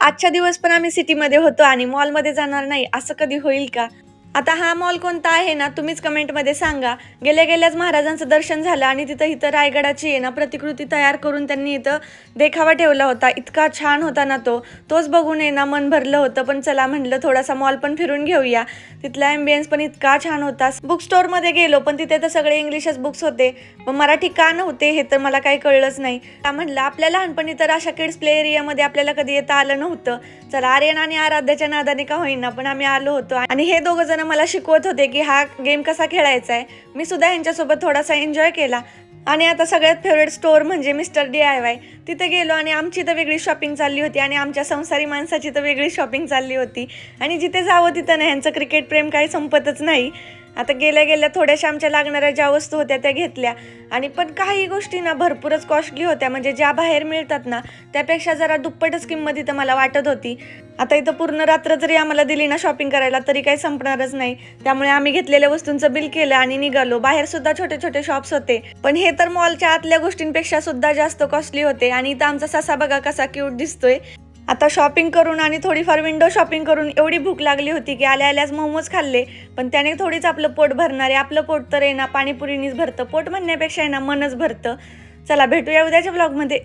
आजच्या दिवस पण आम्ही सिटीमध्ये होतो आणि मॉलमध्ये जाणार नाही, असं कधी होईल का? आता हा मॉल कोणता आहे ना, तुम्हीच कमेंटमध्ये सांगा. गेल्या-गेल्याच महाराजांचं दर्शन झालं आणि तिथं इथं रायगडाची आहे ना प्रतिकृती तयार करून त्यांनी इथं देखावा ठेवला होता. इतका छान होता ना तो. तोच बघून आहे ना मन भरलं होतं. पण चला म्हटलं थोडासा मॉल पण फिरून घेऊया. तिथला ॲम्बियन्स पण इतका छान होता. बुक स्टोअरमध्ये गेलो, पण तिथे तर सगळे इंग्लिशच बुक्स होते. मग मराठी का नव्हते हे तर मला काही कळलंच नाही. का म्हटलं आपल्या लहानपणी तर अशा किड्स प्ले एरियामध्ये आपल्याला कधी येता आलं नव्हतं. चला आर्यन आणि आराध्याच्या नादाने का होईना पण आम्ही आलो होतो आणि हे दोघं जण मला शिकवत होते की हा गेम कसा खेळायचा आहे. मी सुद्धा यांच्यासोबत थोडासा एन्जॉय केला आणि आता सगळ्यात फेवरेट स्टोअर म्हणजे मिस्टर DIY. तिथे गेलो आणि आमची तर वेगळी शॉपिंग चालली होती आणि आमच्या संसारी माणसाची तर वेगळी शॉपिंग चालली होती आणि जिथे जावं तिथं ना ह्यांचं क्रिकेट प्रेम काही संपतच नाही. आता गेल्या गेल्या थोड्याशा आमच्या लागणाऱ्या ज्या वस्तू होत्या त्या घेतल्या आणि पण काही गोष्टी ना भरपूरच कॉस्टली होत्या. म्हणजे ज्या बाहेर मिळतात ना त्यापेक्षा जरा दुप्पटच किंमत इथं मला वाटत होती. आता इथं पूर्ण रात्र जरी आम्हाला दिली ना शॉपिंग करायला तरी काही संपणारच नाही. त्यामुळे आम्ही घेतलेल्या वस्तूंचं बिल केलं आणि निघालो. बाहेर सुद्धा छोटे छोटे शॉप्स होते, पण हे तर मॉलच्या आतल्या गोष्टींपेक्षा सुद्धा जास्त कॉस्टली होते. आणि इथं आमचा ससा बघा कसा क्यूट दिसतोय. आता शॉपिंग करून आणि थोडीफार विंडो शॉपिंग करून एवढी भूक लागली होती की आल्या आल्याच मोमोज खाल्ले. पण त्याने थोडीच आपलं पोट भरणार आहे. आपलं पोट तर आहे ना पाणीपुरीनीच भरतं. पोट म्हणण्यापेक्षा आहे ना मनच भरतं. चला भेटूया उद्याच्या ब्लॉगमध्ये.